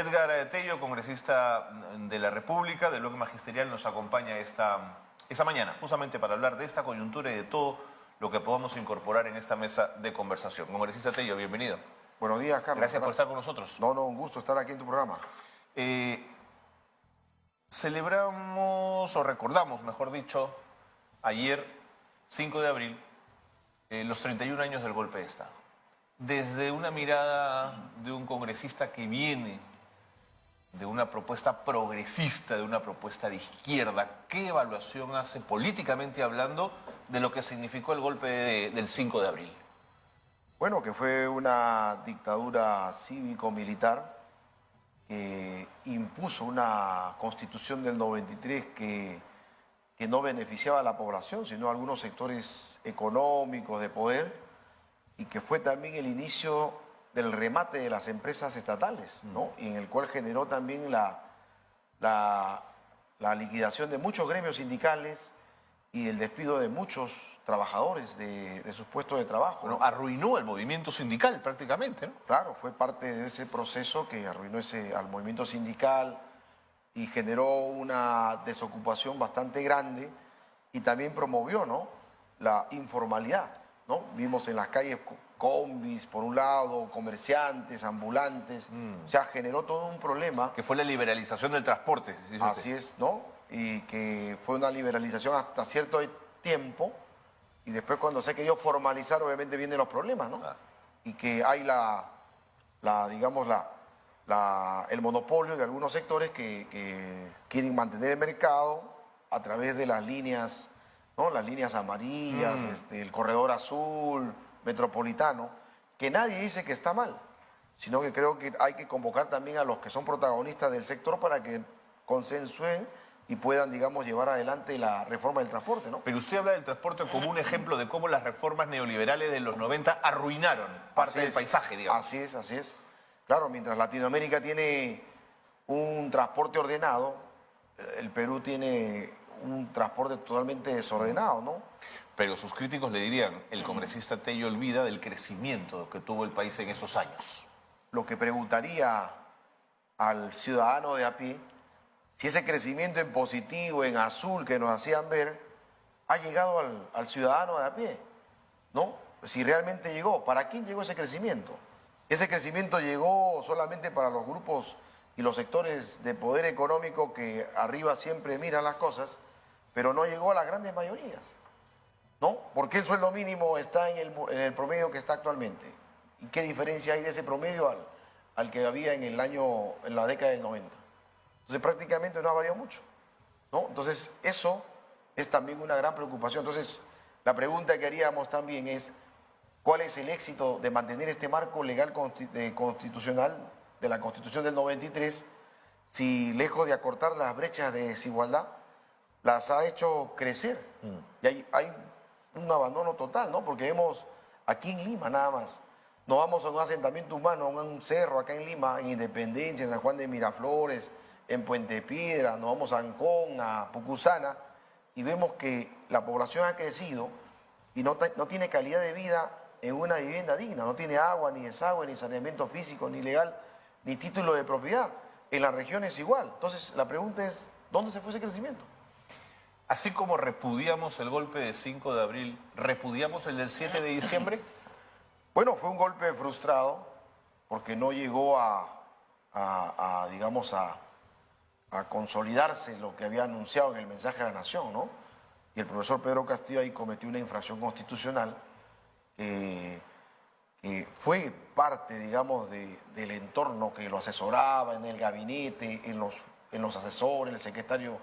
Edgar Tello, congresista de la República, del Bloque Magisterial, nos acompaña esta mañana, justamente para hablar de esta coyuntura y de todo lo que podamos incorporar en esta mesa de conversación. Congresista Tello, bienvenido. Buenos días, Carlos. Gracias por estar con nosotros. No, un gusto estar aquí en tu programa. Celebramos, o recordamos, mejor dicho, ayer, 5 de abril, los 31 años del golpe de Estado. Desde una mirada de un congresista que viene de una propuesta progresista, de una propuesta de izquierda, ¿qué evaluación hace políticamente hablando de lo que significó el golpe del 5 de abril? Bueno, que fue una dictadura cívico-militar que impuso una constitución del 93 que no beneficiaba a la población, sino a algunos sectores económicos de poder, y que fue también el inicio del remate de las empresas estatales, ¿no? Y en el cual generó también la liquidación de muchos gremios sindicales y el despido de muchos trabajadores de sus puestos de trabajo. Bueno, arruinó el movimiento sindical prácticamente, ¿no? Claro, fue parte de ese proceso que arruinó al movimiento sindical y generó una desocupación bastante grande y también promovió, ¿no?, la informalidad, ¿no? Vimos en las calles combis, por un lado, comerciantes, ambulantes, o sea, generó todo un problema. Que fue la liberalización del transporte. Así es, ¿no? Y que fue una liberalización hasta cierto tiempo, y después cuando se querido formalizar, obviamente vienen los problemas, ¿no? Y que hay el monopolio de algunos sectores que quieren mantener el mercado a través de las líneas, ¿no? Las líneas amarillas, el corredor azul, metropolitano, que nadie dice que está mal, sino que creo que hay que convocar también a los que son protagonistas del sector para que consensúen y puedan, digamos, llevar adelante la reforma del transporte, ¿no? Pero usted habla del transporte como un ejemplo de cómo las reformas neoliberales de los 90 arruinaron parte del paisaje, digamos. Así es, así es. Claro, mientras Latinoamérica tiene un transporte ordenado, el Perú tiene un transporte totalmente desordenado, ¿no? Pero sus críticos le dirían, el congresista Tello olvida del crecimiento que tuvo el país en esos años. Lo que preguntaría al ciudadano de a pie, si ese crecimiento en positivo, en azul que nos hacían ver, ha llegado al ciudadano de a pie, ¿no? Si realmente llegó, ¿para quién llegó ese crecimiento? Ese crecimiento llegó solamente para los grupos y los sectores de poder económico que arriba siempre miran las cosas, pero no llegó a las grandes mayorías, ¿no? Porque el sueldo mínimo está en el promedio que está actualmente. ¿Y qué diferencia hay de ese promedio al que había en la década del 90? Entonces prácticamente no ha variado mucho, ¿no? Entonces eso es también una gran preocupación. Entonces la pregunta que haríamos también es, ¿cuál es el éxito de mantener este marco legal constitucional de la Constitución del 93 si lejos de acortar las brechas de desigualdad las ha hecho crecer? Y hay un abandono total, ¿no? Porque vemos aquí en Lima nada más. Nos vamos a un asentamiento humano, a un cerro acá en Lima, en Independencia, en San Juan de Miraflores, en Puente Piedra, nos vamos a Ancón, a Pucusana, y vemos que la población ha crecido y no tiene calidad de vida en una vivienda digna, no tiene agua, ni desagüe, ni saneamiento físico, ni legal, ni título de propiedad. En la región es igual. Entonces la pregunta es, ¿dónde se fue ese crecimiento? Así como repudiamos el golpe del 5 de abril, ¿repudiamos el del 7 de diciembre? Bueno, fue un golpe frustrado porque no llegó a consolidarse lo que había anunciado en el mensaje a la nación, ¿no? Y el profesor Pedro Castillo ahí cometió una infracción constitucional que fue parte, digamos, del entorno que lo asesoraba en el gabinete, en los asesores, el secretario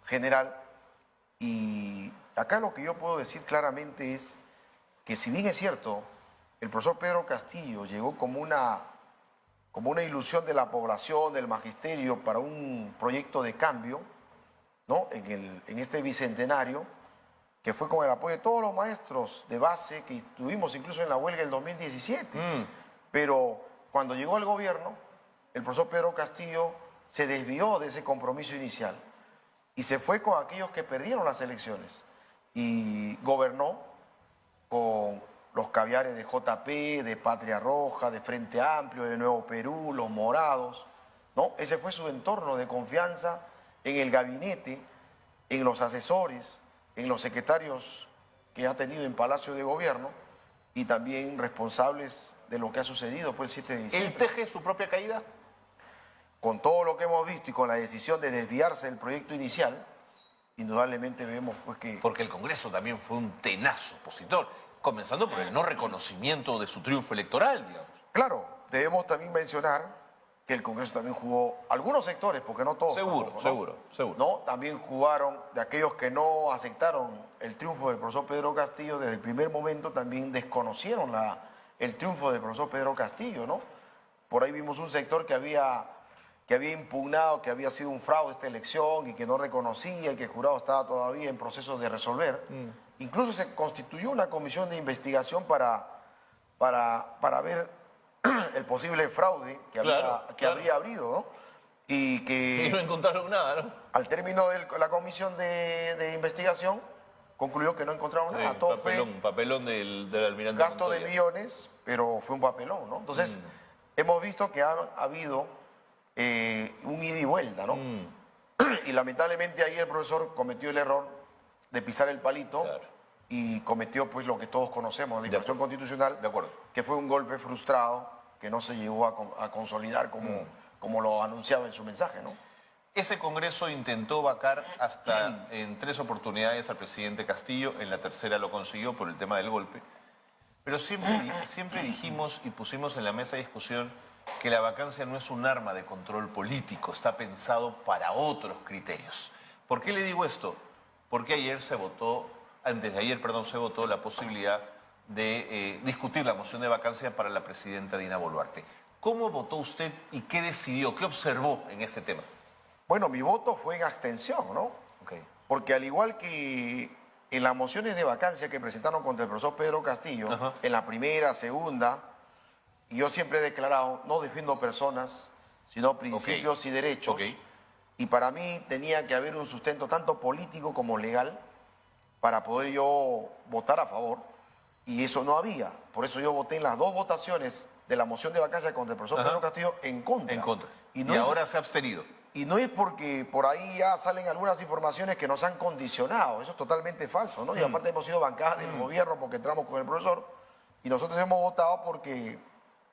general. Y acá lo que yo puedo decir claramente es que, si bien es cierto, el profesor Pedro Castillo llegó como una ilusión de la población, del magisterio, para un proyecto de cambio, ¿no?, en este bicentenario, que fue con el apoyo de todos los maestros de base que estuvimos incluso en la huelga del 2017. Pero cuando llegó al gobierno, el profesor Pedro Castillo se desvió de ese compromiso inicial y se fue con aquellos que perdieron las elecciones y gobernó con los caviares de JP, de Patria Roja, de Frente Amplio, de Nuevo Perú, los morados, ¿no? Ese fue su entorno de confianza en el gabinete, en los asesores, en los secretarios que ha tenido en Palacio de Gobierno y también responsables de lo que ha sucedido pues, el 7 de diciembre. ¿Él teje su propia caída? Con todo lo que hemos visto y con la decisión de desviarse del proyecto inicial, indudablemente vemos pues que... Porque el Congreso también fue un tenaz opositor, comenzando por el no reconocimiento de su triunfo electoral, digamos. Claro, debemos también mencionar que el Congreso también jugó, algunos sectores, porque no todos. Seguro, tampoco, seguro, seguro. ¿no? También jugaron de aquellos que no aceptaron el triunfo del profesor Pedro Castillo, desde el primer momento también desconocieron el triunfo del profesor Pedro Castillo, ¿no? Por ahí vimos un sector que había impugnado, que había sido un fraude esta elección y que no reconocía y que el jurado estaba todavía en proceso de resolver. Incluso se constituyó una comisión de investigación para ver el posible fraude que, Claro, claro. habría habido, ¿no? Y que Y no encontraron nada, ¿no? al término de la comisión de investigación concluyó que no encontraron nada. Todo Papelón del almirante fue gasto de Montoya. millones, pero fue un papelón, ¿no? Entonces, hemos visto que ha habido un ida y vuelta, ¿no? Y lamentablemente ahí el profesor cometió el error de pisar el palito. Claro. Y cometió pues lo que todos conocemos, la De infracción constitucional, De acuerdo. que fue un golpe frustrado que no se llegó a consolidar como lo anunciaba en su mensaje, ¿no? Ese Congreso intentó vacar hasta en 3 oportunidades al presidente Castillo, en la tercera lo consiguió por el tema del golpe, pero siempre dijimos y pusimos en la mesa de discusión que la vacancia no es un arma de control político, está pensado para otros criterios. ¿Por qué le digo esto? Porque antes de ayer, se votó la posibilidad de discutir la moción de vacancia para la presidenta Dina Boluarte. ¿Cómo votó usted y qué decidió, qué observó en este tema? Bueno, mi voto fue en abstención, ¿no? Okay. Porque al igual que en las mociones de vacancia que presentaron contra el profesor Pedro Castillo, Ajá. en la primera, segunda, y yo siempre he declarado, no defiendo personas, sino principios y derechos. Okay. Y para mí tenía que haber un sustento tanto político como legal para poder yo votar a favor, y eso no había. Por eso yo voté en las 2 votaciones de la moción de vacancia contra el profesor Pedro Castillo en contra. En contra. Y Ahora se ha abstenido. Y no es porque por ahí ya salen algunas informaciones que nos han condicionado, eso es totalmente falso, ¿no? Y aparte hemos sido bancadas del gobierno porque entramos con el profesor y nosotros hemos votado porque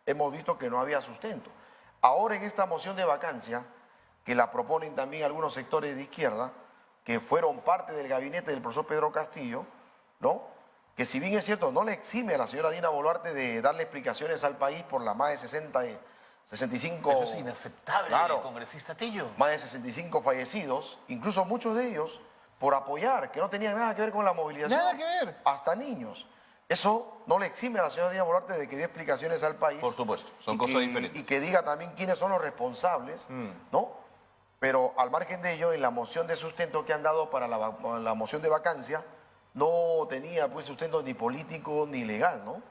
hemos visto que no había sustento. Ahora en esta moción de vacancia, que la proponen también algunos sectores de izquierda, que fueron parte del gabinete del profesor Pedro Castillo, ¿no? Que si bien es cierto, no le exime a la señora Dina Boluarte de darle explicaciones al país por las más de 65... Eso es inaceptable, Claro. congresista Tillo. Más de 65 fallecidos, incluso muchos de ellos por apoyar, que no tenían nada que ver con la movilización. Nada que ver. Hasta niños. Eso no le exime a la señora Dina Boluarte de que dé explicaciones al país. Por supuesto, son y cosas que- diferentes. Y que diga también quiénes son los responsables, ¿no? Pero al margen de ello, en la moción de sustento que han dado para la moción de vacancia, no tenía pues sustento ni político ni legal, ¿no?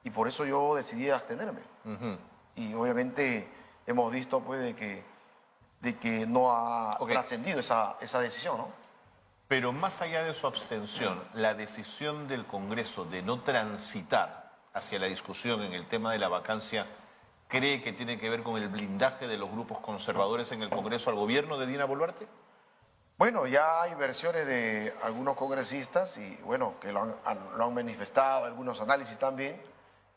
Y por eso yo decidí abstenerme. Y obviamente hemos visto pues de que no ha Ok. trascendido esa decisión, ¿no? Pero más allá de su abstención, la decisión del Congreso de no transitar hacia la discusión en el tema de la vacancia, ¿cree que tiene que ver con el blindaje de los grupos conservadores en el Congreso al gobierno de Dina Boluarte? Bueno, ya hay versiones de algunos congresistas y bueno, que lo han manifestado, algunos análisis también,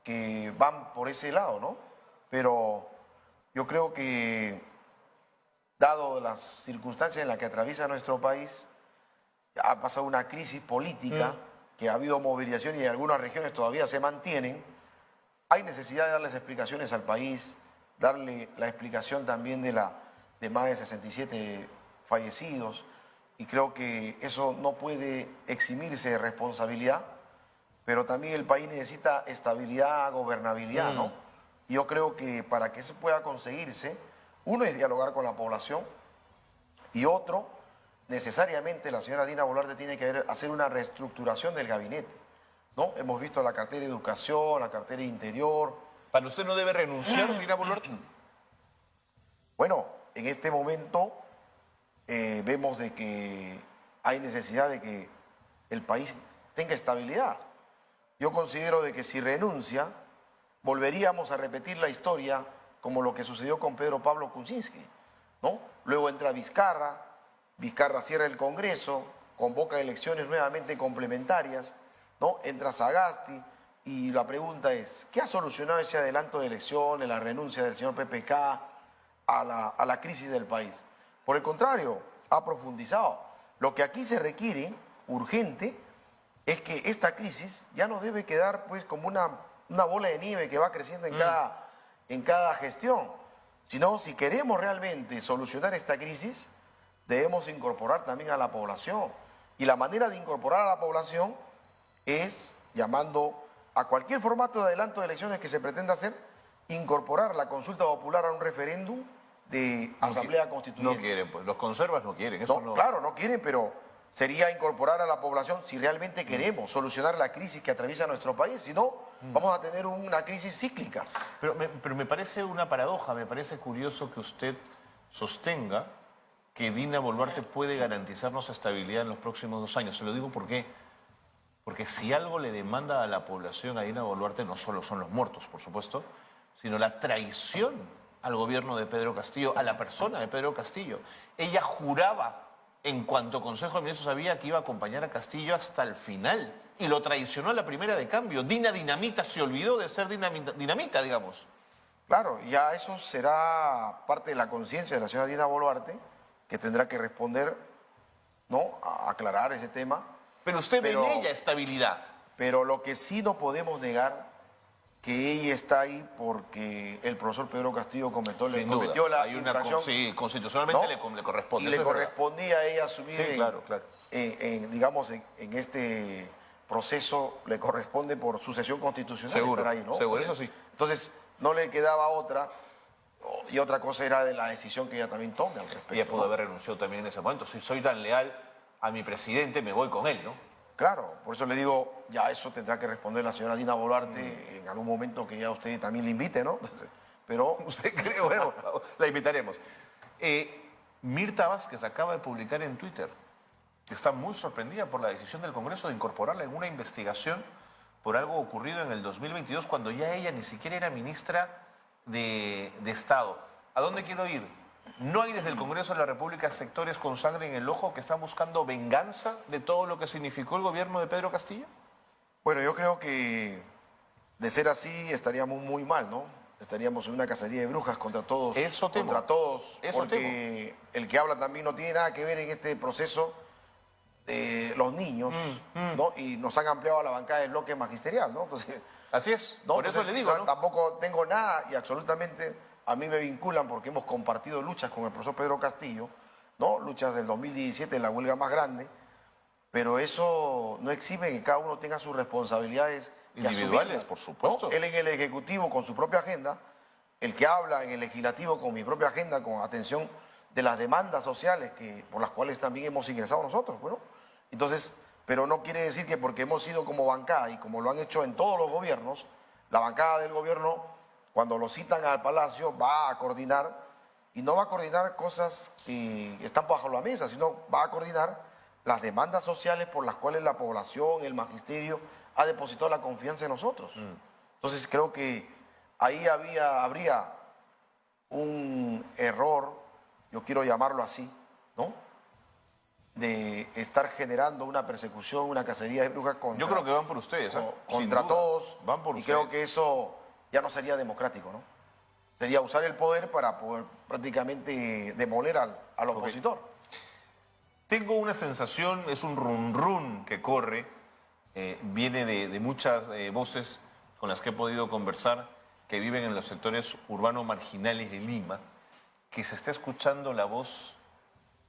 que van por ese lado, ¿no? Pero yo creo que, dado las circunstancias en las que atraviesa nuestro país, ha pasado una crisis política, que ha habido movilización y en algunas regiones todavía se mantienen, hay necesidad de darles explicaciones al país, darle la explicación también de más de 67 fallecidos, y creo que eso no puede eximirse de responsabilidad, pero también el país necesita estabilidad, gobernabilidad, ¿no? Y yo creo que para que eso pueda conseguirse, uno es dialogar con la población y otro, necesariamente la señora Dina Boluarte tiene que hacer una reestructuración del gabinete, ¿no? Hemos visto la cartera de educación, la cartera de interior. ¿Para usted no debe renunciar Dina Boluarte? Bueno, en este momento vemos de que hay necesidad de que el país tenga estabilidad. Yo considero de que si renuncia, volveríamos a repetir la historia como lo que sucedió con Pedro Pablo Kuczynski. ¿no? Luego entra Vizcarra, Vizcarra cierra el Congreso, convoca elecciones nuevamente complementarias, ¿no? Entra Sagasti y la pregunta es, ¿qué ha solucionado ese adelanto de elecciones, la renuncia del señor PPK a la crisis del país? Por el contrario, ha profundizado. Lo que aquí se requiere, urgente, es que esta crisis ya no debe quedar pues como una bola de nieve que va creciendo en cada gestión, sino si queremos realmente solucionar esta crisis, debemos incorporar también a la población. Y la manera de incorporar a la población es llamando a cualquier formato de adelanto de elecciones que se pretenda hacer, incorporar la consulta popular a un referéndum de asamblea constituyente. No quieren, pues los conservas no quieren, eso no. Claro, no quieren, pero sería incorporar a la población si realmente queremos solucionar la crisis que atraviesa nuestro país. Si no, vamos a tener una crisis cíclica. Pero me parece una paradoja, me parece curioso que usted sostenga que Dina Boluarte puede garantizarnos estabilidad en los próximos 2 años. Se lo digo porque si algo le demanda a la población a Dina Boluarte no solo son los muertos, por supuesto, sino la traición al gobierno de Pedro Castillo, a la persona de Pedro Castillo. Ella juraba, en cuanto Consejo de Ministros sabía, que iba a acompañar a Castillo hasta el final y lo traicionó a la primera de cambio. Dina Dinamita se olvidó de ser dinamita, digamos. Claro, ya eso será parte de la conciencia de la señora Dina Boluarte, que tendrá que responder, ¿no?, a aclarar ese tema. Pero usted ve en ella estabilidad. Pero lo que sí no podemos negar, que ella está ahí porque el profesor Pedro Castillo cometió la infracción. Sí, constitucionalmente ¿no? le corresponde. Y le correspondía a ella asumir, sí, claro. digamos, en este proceso, le corresponde por sucesión constitucional seguro, estar ahí, ¿no? Seguro, eso sí. Entonces, no le quedaba otra, y otra cosa era de la decisión que ella también tome al respecto. Ella pudo haber renunciado también en ese momento. Si soy tan leal a mi presidente, me voy con él, ¿no? Claro, por eso le digo, ya eso tendrá que responder la señora Dina Boluarte en algún momento que ya usted también le invite, ¿no? Pero ¿usted cree? Bueno, la invitaremos. Mirta Vázquez acaba de publicar en Twitter que está muy sorprendida por la decisión del Congreso de incorporarla en una investigación por algo ocurrido en el 2022, cuando ya ella ni siquiera era ministra de Estado. ¿A dónde quiero ir? ¿No hay desde el Congreso de la República sectores con sangre en el ojo que están buscando venganza de todo lo que significó el gobierno de Pedro Castillo? Bueno, yo creo que de ser así estaríamos muy mal, ¿no? Estaríamos en una cacería de brujas contra todos. Eso temo. Contra todos. Eso porque el que habla también no tiene nada que ver en este proceso de los niños, ¿no? Y nos han ampliado a la bancada del bloque magisterial, ¿no? Entonces, así es, ¿no? por eso le digo, ¿no? Tampoco tengo nada y absolutamente a mí me vinculan porque hemos compartido luchas con el profesor Pedro Castillo, ¿no? Luchas del 2017, la huelga más grande, pero eso no exime que cada uno tenga sus responsabilidades individuales, por supuesto. ¿no? Él en el Ejecutivo con su propia agenda, el que habla en el Legislativo con mi propia agenda, con atención de las demandas sociales por las cuales también hemos ingresado nosotros, bueno. Entonces, pero no quiere decir que porque hemos sido como bancada y como lo han hecho en todos los gobiernos, la bancada del gobierno, cuando lo citan al Palacio, va a coordinar, y no va a coordinar cosas que están bajo la mesa, sino va a coordinar las demandas sociales por las cuales la población, el magisterio, ha depositado la confianza en nosotros. Entonces creo que ahí habría un error, yo quiero llamarlo así, ¿no?, de estar generando una persecución, una cacería de brujas contra... Yo creo que van por ustedes, ¿eh? Contra todos. Van por y ustedes. creo que eso ya no sería democrático, ¿no? Sería usar el poder para poder prácticamente demoler al opositor. Tengo una sensación, es un run run que corre, viene de muchas voces con las que he podido conversar, que viven en los sectores urbanos marginales de Lima, que se está escuchando la voz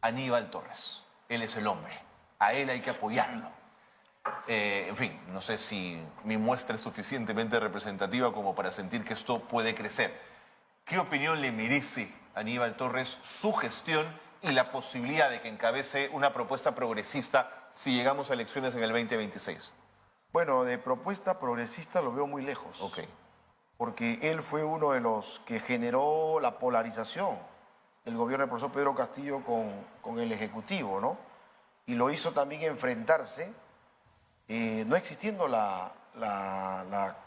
Aníbal Torres. Él es el hombre, a él hay que apoyarlo. En fin, no sé si mi muestra es suficientemente representativa como para sentir que esto puede crecer. ¿Qué opinión le merece a Aníbal Torres su gestión y la posibilidad de que encabece una propuesta progresista si llegamos a elecciones en el 2026? Bueno, de propuesta progresista lo veo muy lejos. Ok. Porque él fue uno de los que generó la polarización del gobierno del profesor Pedro Castillo con el Ejecutivo, ¿no? Y lo hizo también enfrentarse, no existiendo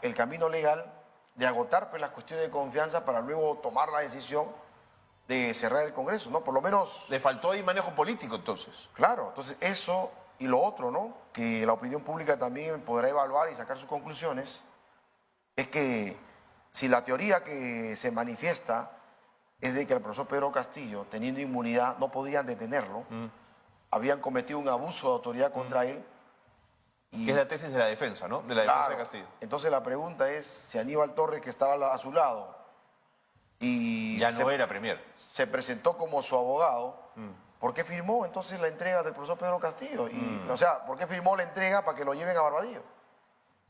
el camino legal de agotar pues, las cuestiones de confianza para luego tomar la decisión de cerrar el Congreso, ¿no? Por lo menos, Le faltó ahí manejo político, entonces. claro, entonces eso y lo otro, ¿no? Que la opinión pública también podrá evaluar y sacar sus conclusiones, es que si la teoría que se manifiesta es de que el profesor Pedro Castillo, teniendo inmunidad, no podían detenerlo, habían cometido un abuso de autoridad contra él. Y, Que es la tesis de la defensa, ¿no? De la defensa de claro, Castillo. entonces la pregunta es si Aníbal Torres, que estaba a su lado, y Ya no era premier. se presentó como su abogado, ¿por qué firmó entonces la entrega del profesor Pedro Castillo? Y, o sea, ¿por qué firmó la entrega para que lo lleven a Barbadillo?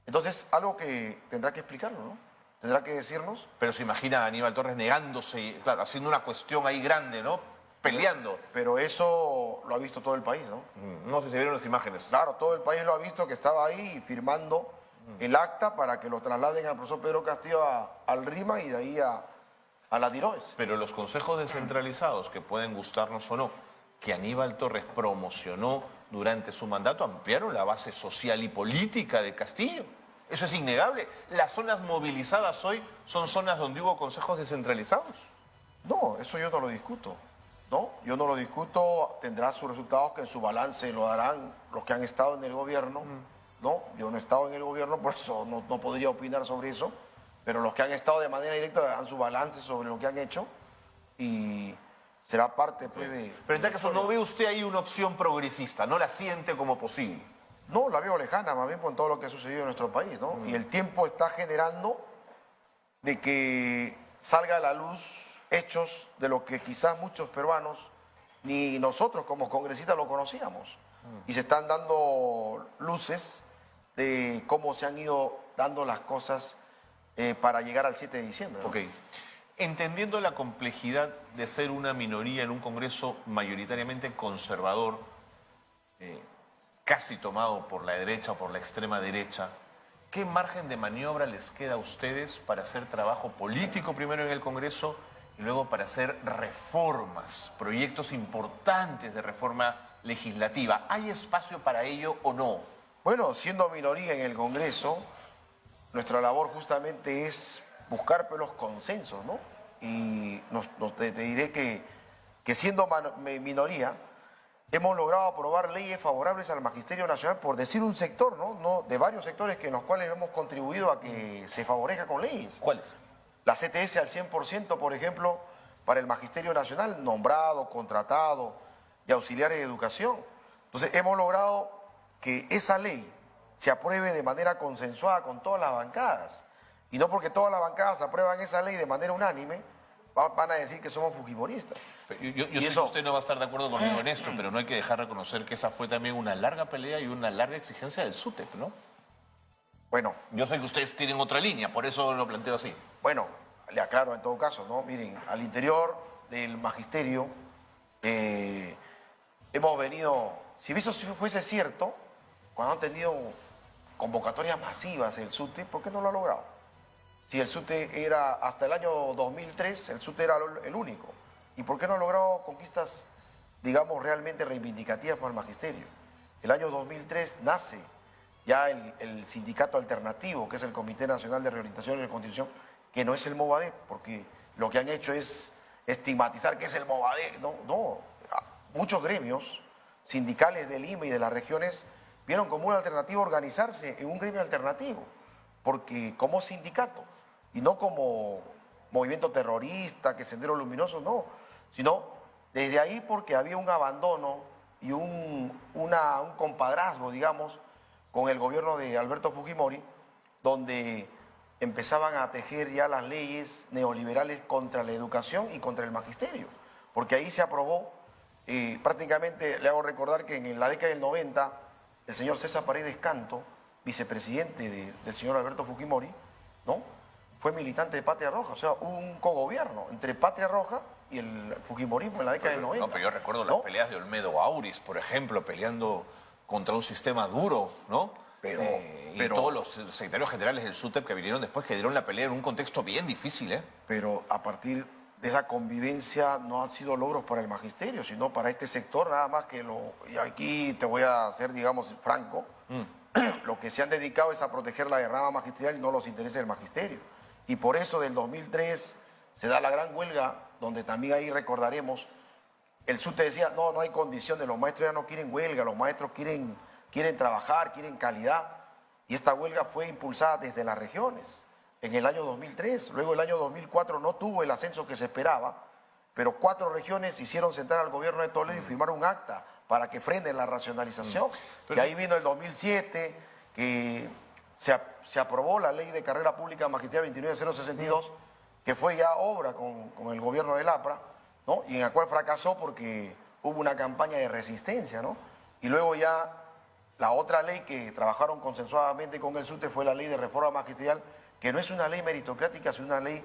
Entonces, algo que tendrá que explicarlo, ¿no? Tendrá que decirnos. Pero se imagina a Aníbal Torres negándose, claro, haciendo una cuestión ahí grande, ¿no? Peleando. Pero eso lo ha visto todo el país, ¿no? No sé si vieron las imágenes. Claro, todo el país lo ha visto, que estaba ahí firmando el acta para que lo trasladen al profesor Pedro Castillo al RIMA y de ahí a la DIROES. Pero los consejos descentralizados, que pueden gustarnos o no, que Aníbal Torres promocionó durante su mandato, ampliaron la base social y política de Castillo. Eso es innegable. Las zonas movilizadas hoy son zonas donde hubo consejos descentralizados. No, eso yo no lo discuto. No, yo no lo discuto, tendrá sus resultados que en su balance lo darán los que han estado en el gobierno. No, yo no he estado en el gobierno, por eso no podría opinar sobre eso, pero los que han estado de manera directa darán su balance sobre lo que han hecho y será parte pues, de... Pero en tal caso, ¿no ve usted ahí una opción progresista? ¿No la siente como posible? No, la veo lejana, más bien con todo lo que ha sucedido en nuestro país, ¿no? Y el tiempo está generando de que salga a la luz hechos de lo que quizás muchos peruanos, ni nosotros como congresistas lo conocíamos. Y se están dando luces de cómo se han ido dando las cosas para llegar al 7 de diciembre. ¿no? Ok. Entendiendo la complejidad de ser una minoría en un Congreso mayoritariamente conservador, casi tomado por la derecha o por la extrema derecha, ¿qué margen de maniobra les queda a ustedes para hacer trabajo político primero en el Congreso y luego para hacer reformas, proyectos importantes de reforma legislativa? ¿Hay espacio para ello o no? Bueno, siendo minoría en el Congreso, nuestra labor justamente es buscar pues, los consensos, ¿no? Y te diré que siendo minoría, hemos logrado aprobar leyes favorables al Magisterio Nacional, por decir un sector, ¿no? De varios sectores en los cuales hemos contribuido a que se favorezca con leyes. ¿Cuáles? La CTS al 100%, por ejemplo, para el Magisterio Nacional, nombrado, contratado y auxiliares de educación. Entonces, hemos logrado que esa ley se apruebe de manera consensuada con todas las bancadas. Y no porque todas las bancadas aprueban esa ley de manera unánime, van a decir que somos fujimoristas. Yo sé que usted no va a estar de acuerdo conmigo en esto, pero no hay que dejar de reconocer que esa fue también una larga pelea y una larga exigencia del SUTEP, ¿no? Bueno, Yo sé que ustedes tienen otra línea, por eso lo planteo así. bueno, le aclaro en todo caso, ¿no? Miren, al interior del magisterio hemos venido, si eso fuese cierto, cuando han tenido convocatorias masivas el SUTE, ¿por qué no lo ha logrado? Si el SUTE era, hasta el año 2003, el SUTE era el único. ¿Y por qué no ha logrado conquistas, digamos, realmente reivindicativas para el magisterio? El año 2003 nace ya el sindicato alternativo, que es el Comité Nacional de Reorientación y Reconstitución, que no es el Movadef, porque lo que han hecho es estigmatizar que es el Movadef. No, muchos gremios sindicales de Lima y de las regiones vieron como una alternativa organizarse en un gremio alternativo, porque como sindicato, y no como movimiento terrorista, que Sendero Luminoso, no, sino desde ahí porque había un abandono y un compadrazgo, digamos, con el gobierno de Alberto Fujimori, donde empezaban a tejer ya las leyes neoliberales contra la educación y contra el magisterio, porque ahí se aprobó, prácticamente le hago recordar que en la década del 90, el señor César Paredes Canto, vicepresidente del señor Alberto Fujimori, ¿no? Fue militante de Patria Roja, o sea, hubo un cogobierno entre Patria Roja y el Fujimorismo en la década del 90. No, pero yo recuerdo las peleas de Olmedo Auris, por ejemplo, peleando contra un sistema duro, ¿no? Y todos los secretarios generales del SUTEP que vinieron después, que dieron la pelea en un contexto bien difícil, ¿eh? Pero a partir de esa convivencia no han sido logros para el magisterio, sino para este sector, nada más que y aquí te voy a ser, digamos, franco, lo que se han dedicado es a proteger la derrama magisterial y no los intereses del magisterio. Y por eso del 2003 se da la gran huelga donde también ahí recordaremos, el SUTE decía, no hay condiciones, los maestros ya no quieren huelga, los maestros quieren trabajar, quieren calidad. Y esta huelga fue impulsada desde las regiones en el año 2003. Luego el año 2004 no tuvo el ascenso que se esperaba, pero 4 regiones hicieron sentar al gobierno de Toledo y firmaron un acta para que frenen la racionalización. Y ahí vino el 2007, que se aprobó la ley de carrera pública magisterial 29062, que fue ya obra con el gobierno del APRA, ¿no? Y en la cual fracasó porque hubo una campaña de resistencia, ¿no? Y luego ya la otra ley que trabajaron consensuadamente con el SUTE fue la ley de reforma magisterial, que no es una ley meritocrática, es una ley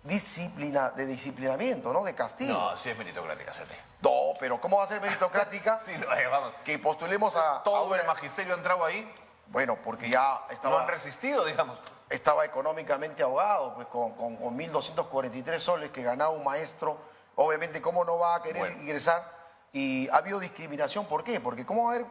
de disciplinamiento, ¿no? De castigo. No, sí es meritocrática, Sergio. No, pero ¿cómo va a ser meritocrática? Sí, vamos. Que postulemos a... Todo a el magisterio ha entrado ahí. Bueno, porque ya No han resistido, digamos. estaba económicamente ahogado, pues con 1.243 soles que ganaba un maestro. Obviamente, ¿cómo no va a querer ingresar? Y ha habido discriminación, ¿por qué? Porque ¿cómo va a haber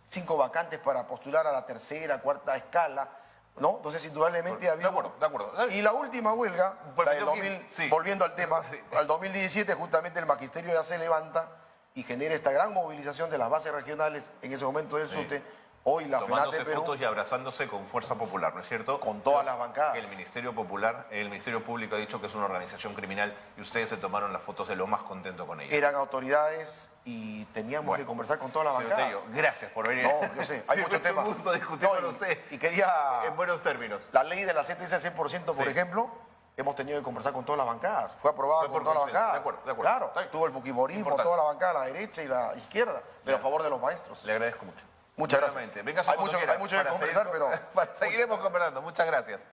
5 vacantes para postular a la tercera, cuarta escala? ¿No? Entonces, indudablemente ha habido... De acuerdo. Y la última huelga, la del 2000, sí. volviendo al tema, al 2017 justamente el magisterio ya se levanta y genera esta gran movilización de las bases regionales, en ese momento del SUTE, hoy la FENATE Tomándose Perú, fotos y abrazándose con Fuerza Popular, ¿no es cierto? con todas las bancadas. Que el Ministerio Popular, el Ministerio Público ha dicho que es una organización criminal y ustedes se tomaron las fotos de lo más contento con ella. Eran autoridades y teníamos que conversar con todas las Señor bancadas. Tello, gracias por venir. No, yo sé, hay muchos temas. Un gusto discutir con usted. Y quería... En buenos términos. La ley de la CTS al 100%, por Sí. ejemplo, hemos tenido que conversar con todas las bancadas. Fue aprobada Fue por por todas las consenso. bancadas. De acuerdo. Claro, Está bien. tuvo el fujimorismo, Importante. toda la bancada, la derecha y la izquierda, pero a favor de los maestros. Le agradezco mucho. Muchas gracias. Nuevamente. Véngase Hay cuando mucho- quiera hay mucho que para conversar, seguir- pero... Seguiremos conversando. Muchas gracias.